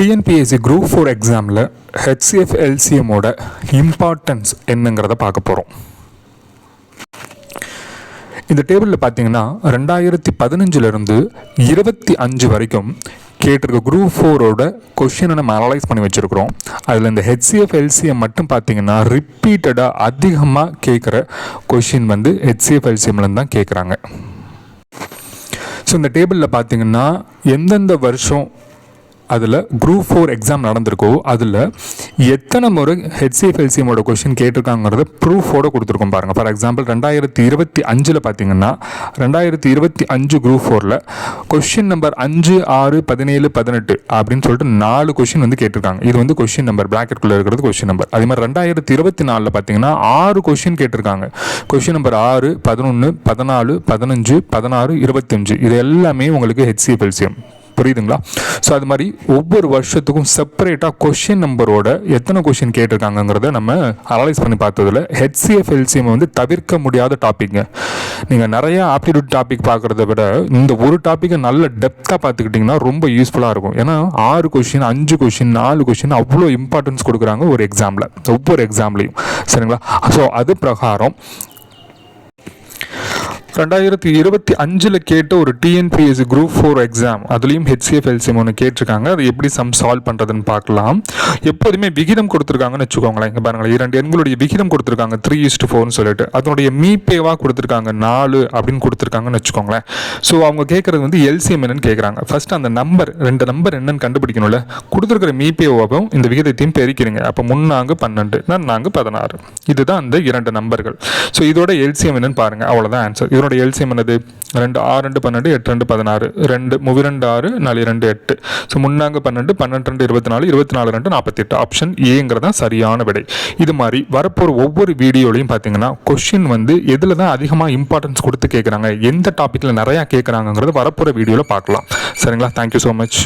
TNPSC group 4 எக்ஸாமில் HCF எல்சிஎம்மோட importance என்னங்கிறத பார்க்க போகிறோம். இந்த டேபிளில் பார்த்தீங்கன்னா 2015 25 வரைக்கும் கேட்டிருக்க குரூப் 4ஓட கொஷினை நம்ம அனலைஸ் பண்ணி வச்சுருக்கிறோம். அதில் இந்த ஹெச்சிஎஃப் எல்சிஎம் மட்டும் பார்த்தீங்கன்னா ரிப்பீட்டடாக அதிகமாக கேட்குற கொஷின் வந்து ஹெச்சிஎஃப் எல்சிஎம்லேருந்து தான் கேட்குறாங்க. ஸோ இந்த டேபிளில் பார்த்தீங்கன்னா எந்தெந்த வருஷம் அதில் குரூப் 4 எக்ஸாம் நடந்திருக்கோ அதில் எத்தனை முறை ஹெச்சிஎஃப் எல்சிஎம்மோட கொஷின் கேட்டிருக்காங்கிறத ப்ரூஃபோடு கொடுத்துருக்கோம் பாருங்கள். ஃபார் எக்ஸாம்பிள் 2025 பார்த்தீங்கன்னா 2025 குரூப் 4ல் கொஷின் நம்பர் 5, 6, 17, 18 அப்படின்னு சொல்லிட்டு 4 கொஷின் வந்து கேட்டிருக்காங்க. இது வந்து கொஷின் நம்பர் பிராக்கெட்டுக்குள்ளே இருக்கிறது கொஷின் நம்பர். அதே மாதிரி 2024 பார்த்தீங்கன்னா 6 கொஷின் கேட்டிருக்காங்க. கொஷின் நம்பர் 6, 11, 14, 15, 16, 25 இது எல்லாமே உங்களுக்கு ஹெச்சிஎஃப் எல்சிஎம். புரியுதுங்களா? ஸோ அது மாதிரி ஒவ்வொரு வருஷத்துக்கும் செப்பரேட்டாக கொஷின் நம்பரோட எத்தனை கொஷின் கேட்டிருக்காங்கிறத நம்ம அனலைஸ் பண்ணி பார்த்ததில் ஹெச்சிஎஃப் எல்சிஎம் வந்து தவிர்க்க முடியாத டாப்பிக்ங்க. நீங்கள் நிறையா ஆப்டிடியூட் டாபிக் பார்க்குறத விட இந்த ஒரு டாப்பிக்கை நல்ல டெப்த்தாக பார்த்துக்கிட்டிங்கன்னா ரொம்ப யூஸ்ஃபுல்லாக இருக்கும். ஏன்னா 6 கொஷின், 5 கொஷின், 4 கொஷின் அவ்வளோ இம்பார்ட்டன்ஸ் கொடுக்குறாங்க ஒரு எக்ஸாமில், ஒவ்வொரு எக்ஸாம்லேயும். சரிங்களா? ஸோ அது பிரகாரம் 2025 கேட்ட ஒரு டிஎன்பிஎஸ்சி குரூப் 4 எக்ஸாம், அதுலேயும் ஹெச்சிஎஃப் எல்சிஎம் ஒன்று கேட்டிருக்காங்க. அது எப்படி சால்வ் பண்ணுறதுன்னு பார்க்கலாம். எப்போதுமே விகிதம் கொடுத்துருக்காங்கன்னு வச்சுக்கோங்களேன். இங்கே பாருங்களேன், 2 எண்களுடைய விகிதம் கொடுத்துருக்காங்க 3:4 சொல்லிட்டு, அதனுடைய மீபேவாக கொடுத்துருக்காங்க 4 அப்படின்னு கொடுத்துருக்காங்கன்னு வச்சுக்கோங்களேன். ஸோ அவங்க கேட்குறது வந்து எல்சிஎம் என்னன்னு கேட்குறாங்க. ஃபர்ஸ்ட் அந்த நம்பர் 2 நம்பர் என்னன்னு கண்டுபிடிக்கணும்ல. கொடுத்துருக்கிற மீபேவாகவும் இந்த விகிதத்தையும் பெருக்கிறீங்க. அப்போ 3 12 4 16 இதுதான் அந்த 2 நம்பர்கள். ஸோ இதோட எல்சிஎம் என்னன்னு பாருங்கள். அவ்வளோதான் ஆன்சர். இதனோட எல்சிஎம் என்னது? 2 6 2 12 8 2 16 2 32 6 4 2 8. ஸோ 3 12 12 2 24 24 2 48. ஆப்ஷன் ஏங்கிறது தான் சரியான விடை. இது மாதிரி வரப்போகிற ஒவ்வொரு வீடியோலையும் பார்த்தீங்கன்னா கொஷின் வந்து எதில் தான் அதிகமாக இம்பார்ட்டன்ஸ் கொடுத்து கேட்குறாங்க, எந்த டாப்பிக்கில் நிறையா கேட்குறாங்கிறத வரப்போகிற வீடியோவில் பார்க்கலாம். சரிங்களா? Thank you so much.